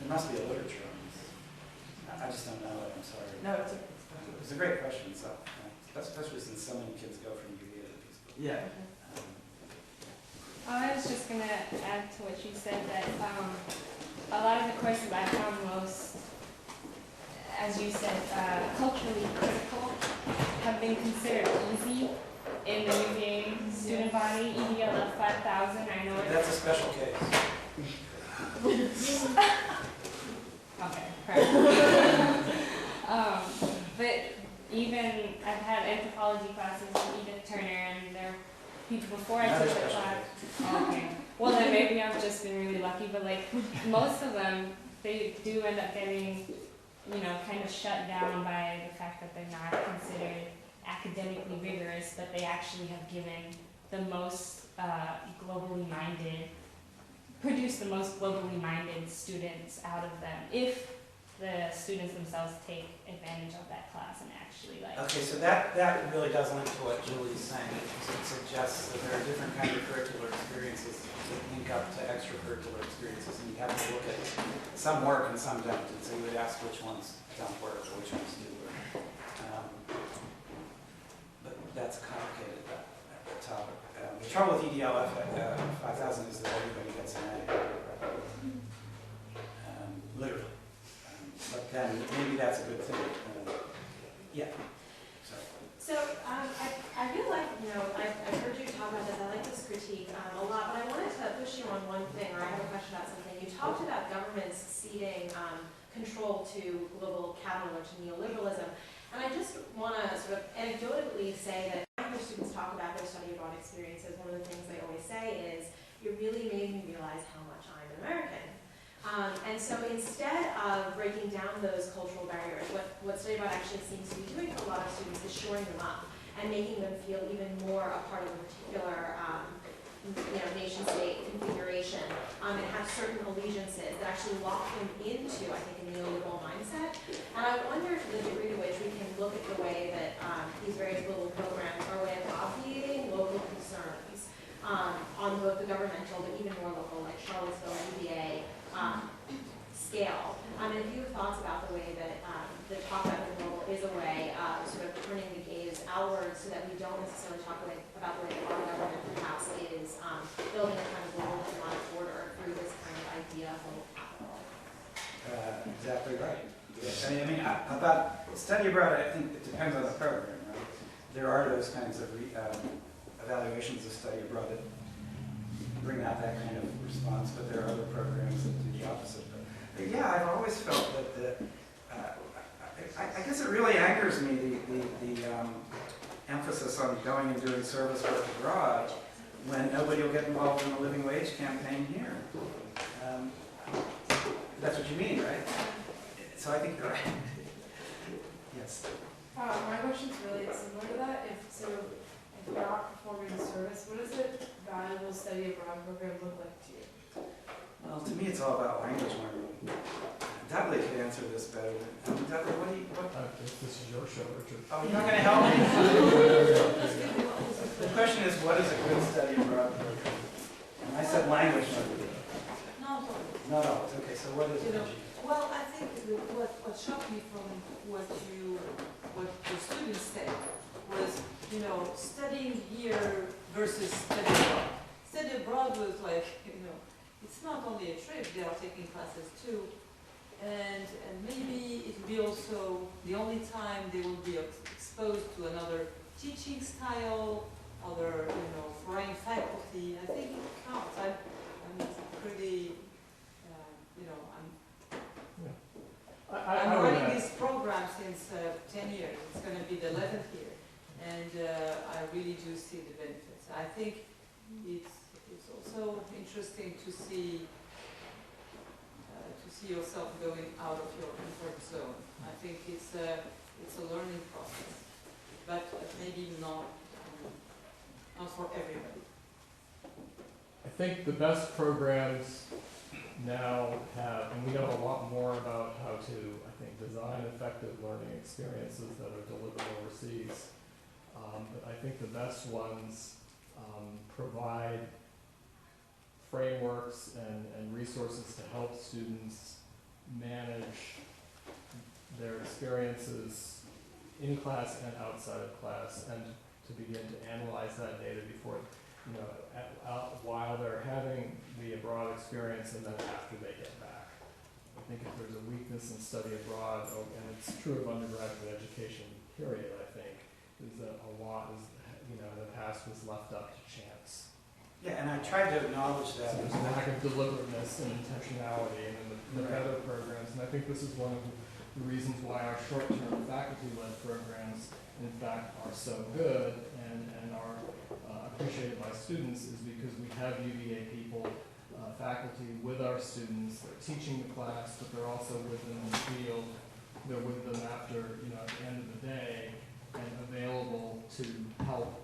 There must be a literature on this. I just don't know it, I'm sorry. No, It's a great question, so, especially since so many kids go from UVA to Peace Corps. yeah. I was just gonna add to what you said that a lot of the courses I found most, as you said, culturally critical, have been considered easy in the UVA student body. EDL 5000, I know That's a special case. Okay, perfect. But even I've had anthropology classes with Edith Turner, and there are people before I Another took the special class. Okay. Well, then maybe I've just been really lucky, but like most of them, they do end up getting, you know, kind of shut down by the fact that they're not considered academically rigorous, but they actually have given the most globally minded, produce the most globally minded students out of them, if the students themselves take advantage of that class and actually like. Okay, so that really does link to what Julie's saying. It suggests that there are different kinds of curricular experiences that link up to extracurricular experiences, and you have to look at some work and some don't, and so you would ask which ones don't work or which ones do work. But that's complicated, that topic. The trouble with EDLF 5000 is that everybody gets an A. Literally. But then maybe that's a good thing. Yeah. So I feel like, you know, I've heard you talk about this. I like this critique a lot, but I wanted to push you on one thing, or I have a question about something. You talked about governments ceding control to global capital or to neoliberalism, and I just want to sort of anecdotally say that when students talk about their study abroad experiences, one of the things they always say is, "It really made me realize how much I'm an American." And so instead of breaking down those cultural barriers, what Study Abroad actually seems to be doing for a lot of students is shoring them up and making them feel even more a part of a particular nation-state configuration and have certain allegiances that actually lock them into, I think, a neoliberal mindset. And I wonder to the degree to which we can look at the way that these various global programs are a way of obviating local concerns on both the governmental but even more local, like Charlottesville, UVA, scale. And if you have thoughts about the way that the talk about the global is a way of sort of turning the gaze outwards so that we don't necessarily talk about the way that our government perhaps is building a kind of global economic order through this kind of idea of global capital. Exactly right. Yes. I mean, about study abroad, I think it depends on the program, right? There are those kinds of evaluations of study abroad that bring out that kind of response, but there are other programs that do the opposite. But yeah, I've always felt that I guess it really angers me, the emphasis on going and doing service work abroad when nobody will get involved in the living wage campaign here. That's what you mean, right? So I think you're right. Yes. My question's really similar to that. If you're not performing a service, what does a valuable study abroad program look like to you? Well, to me, it's all about language learning. Dudley could answer this better than Dudley. This is your show, Richard. Oh, you're not going to help me. The question is, what is a good study abroad program? And I said language learning. Not always. Not always. Okay, so what is it? Well, I think what shocked me from what the students said was, studying here versus study abroad. Study abroad was like, it's not only a trip, they are taking classes too. And maybe it will be also the only time they will be exposed to another teaching style, other, foreign faculty. I think it counts. I'm pretty, I'm running this program since 10 years. It's going to be the 11th year. And I really do see the benefits. I think it's also interesting to see yourself going out of your comfort zone. I think it's a learning process. But at maybe not for everybody. I think the best programs now have, and we know a lot more about how to, I think, design effective learning experiences that are delivered overseas. But I think the best ones provide frameworks and resources to help students manage their experiences in class and outside of class, and to begin to analyze that data before, while they're having the abroad experience and then after they get back. I think if there's a weakness in study abroad, and it's true of undergraduate education, period, I think, is that a lot is, in the past was left up to chance. Yeah, and I tried to acknowledge that. So there's a lack of deliberateness and intentionality in the better programs, and I think this is one of the reasons why our short-term faculty-led programs, in fact, are so good and are appreciated by students, is because we have UVA people, faculty with our students. They're teaching the class, but they're also with them in the field. They're with them after, at the end of the day, and available to help,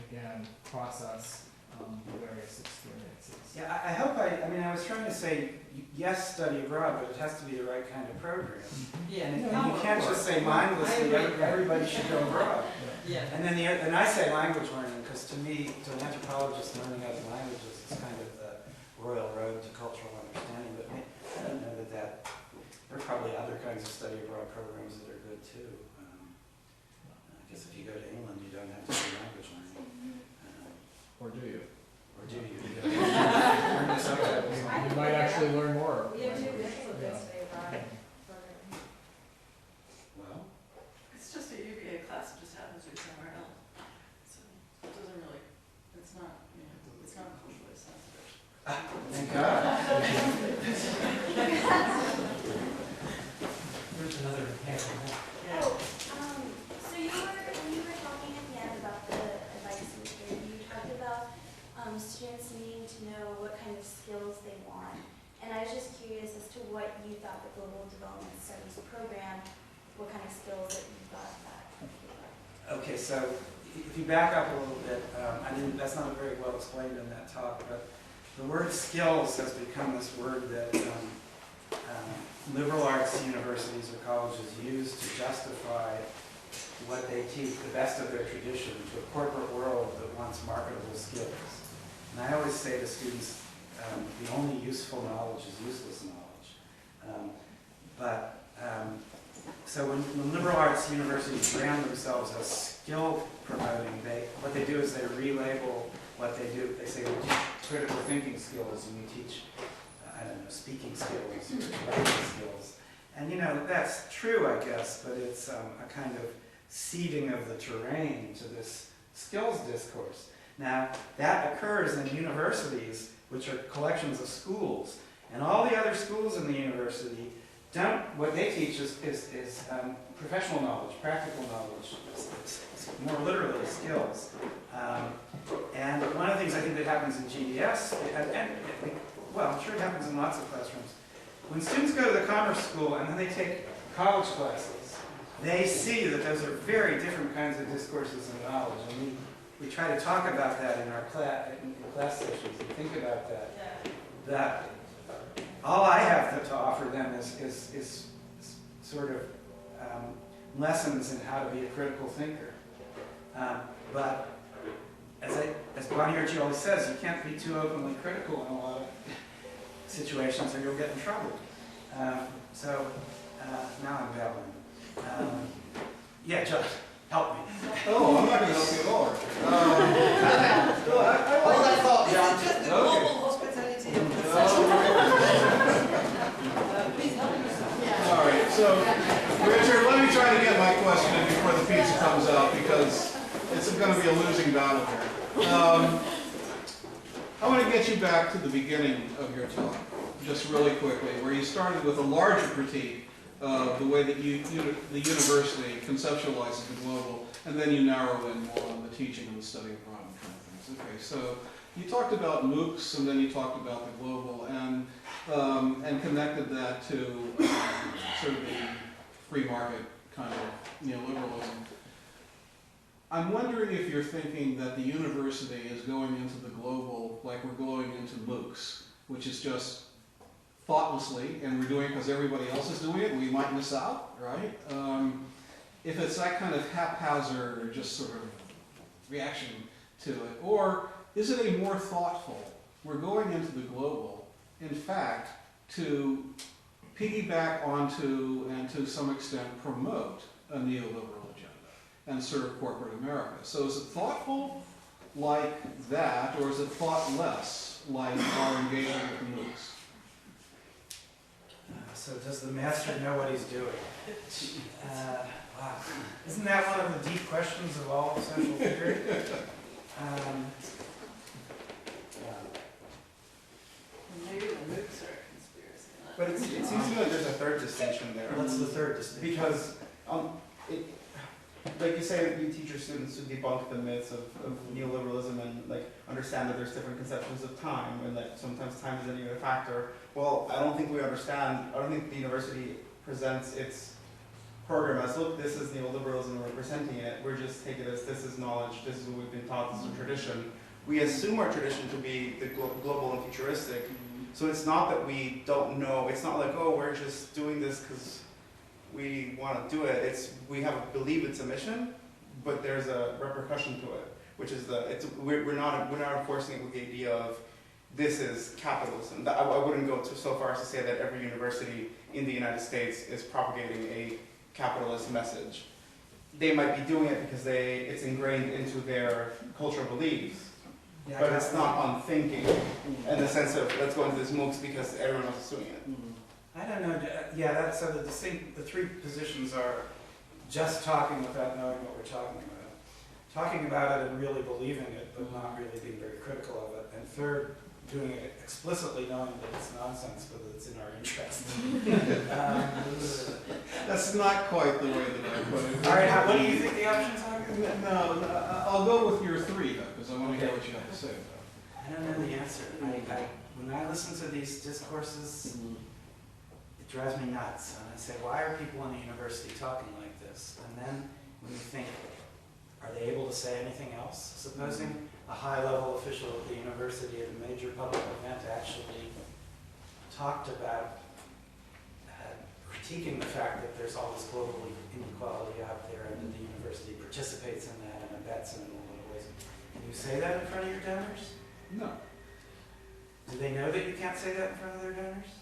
again, process the various experiences. Yeah, I hope I was trying to say, yes, study abroad, but it has to be the right kind of program. Yeah. And you can't just say mindlessly, everybody should go abroad. Yeah. And I say language learning, because to me, to an anthropologist, learning other languages is kind of the royal road to cultural understanding, but I don't know that there are probably other kinds of study abroad programs that are good too. I guess if you go to England, you don't have to do language learning. Or do you? Or do you? Learn the subtitles. You might actually learn more. We have two language. good study abroad Yeah. program. Well, It's just a UVA class, it just happens to be somewhere else. So it doesn't really, it's not culturally sensitive. thank God. There's another example. Yeah. So when you were talking at the end about the advice you gave, you talked about students needing to know what kind of skills they want. And I was just curious as to what you thought the Global Development Studies program, what kind of skills that you thought that could give. Okay, so if you back up a little bit, that's not very well explained in that talk, but the word skills has become this word that liberal arts universities or colleges use to justify what they teach, the best of their tradition, to a corporate world that wants marketable skills. And I always say to students, the only useful knowledge is useless knowledge. So when liberal arts universities brand themselves as skill promoting, what they do is they relabel what they do. They say we teach critical thinking skills and we teach, speaking skills or writing skills. And that's true, I guess, but it's a kind of seeding of the terrain to this skills discourse. Now, that occurs in universities, which are collections of schools, and all the other schools in the university what they teach is professional knowledge, practical knowledge, more literally skills. And one of the things I think that happens in GDS, I'm sure it happens in lots of classrooms, when students go to the commerce school and then they take college classes, they see that those are very different kinds of discourses and knowledge. And we try to talk about that in our class sessions and think about that. That all I have to offer them is sort of lessons in how to be a critical thinker. But as Bonnie Archie always says, you can't be too openly critical in a lot of situations or you'll get in trouble. Now I'm babbling. John, help me. Oh, I'm not going to help you at all. Hold that thought, John. This is just the global hospitality of the please help us. All right, so Richard, let me try to get my question in before the pizza comes out because it's going to be a losing battle here. I want to get you back to the beginning of your talk, just really quickly, where you started with a larger critique of the way that the university conceptualizes the global, and then you narrow in more on the teaching and the study abroad and kind of things. Okay, so you talked about MOOCs, and then you talked about the global, and connected that to sort of the free market kind of neoliberalism. I'm wondering if you're thinking that the university is going into the global like we're going into MOOCs, which is just thoughtlessly, and we're doing it because everybody else is doing it, we might miss out, right? If it's that kind of haphazard or just sort of reaction to it, or is it a more thoughtful, we're going into the global, in fact, to piggyback onto and to some extent promote a neoliberal agenda and serve corporate America. So is it thoughtful like that, or is it thoughtless like our engagement with the MOOCs? So does the master know what he's doing? Wow. Isn't that one of the deep questions of all social theory? Maybe the MOOCs are a conspiracy. But it seems to me like there's a third distinction there. What's the third distinction? Because, like you say, you teach your students to debunk the myths of neoliberalism and like understand that there's different conceptions of time and that sometimes time isn't even a factor. Well, I don't think we understand. I don't think the university presents its program as, look, this is neoliberalism, we're presenting it. We're just taking it as this is knowledge, this is what we've been taught, this is a tradition. We assume our tradition to be the global and futuristic. So it's not that we don't know, it's not like, oh, we're just doing this because we want to do it. It's, we believe it's a mission, but there's a repercussion to it, which is we're not enforcing it with the idea of this is capitalism. I wouldn't go so far as to say that every university in the United States is propagating a capitalist message. They might be doing it because it's ingrained into their cultural beliefs, Yeah, but it's not unthinking in the sense of let's go into this MOOCs because everyone else is doing it. I don't know. Yeah, so the three positions are just talking without knowing what we're talking about, talking about it and really believing it, but not really being very critical of it, and third, doing it explicitly knowing that it's nonsense, but that it's in our interest. That's not quite the way that I put it. All right, what do you think the options are? No, I'll go with your three, though, because I want to hear what you have to say. I don't know the answer. When I listen to these discourses, it drives me nuts. And I say, why are people in the university talking like this? And then when you think, are they able to say anything else? Supposing a high-level official at the university at a major public event actually talked about critiquing the fact that there's all this global inequality out there and that the university participates in that and abets in it in a lot of ways. Can you say that in front of your donors? No. Do they know that you can't say that in front of their donors?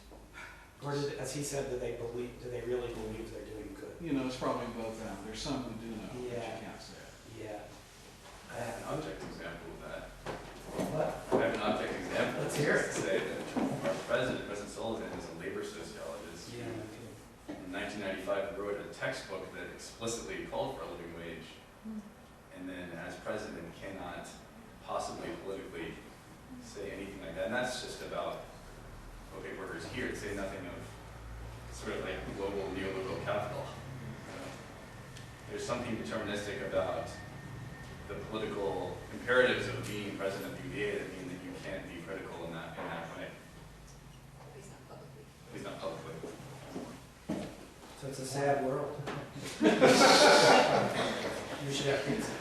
Or as he said, do they really believe they're doing good? You know, it's probably both now. There's some who do know, but Yeah. you can't say it. Yeah. I have an object example of that. What? I have an object example. Let's hear it. To say that our President Sullivan, is a labor sociologist. Yeah. In 1995, wrote a textbook that explicitly called for a living wage, and then as president cannot possibly politically say anything like that. And that's just about okay workers here, to say nothing of sort of like global neoliberal capital. There's something deterministic about the political imperatives of being president of UVA that mean that you can't be critical in that way. At least not publicly. So it's a sad world. You should have pizza.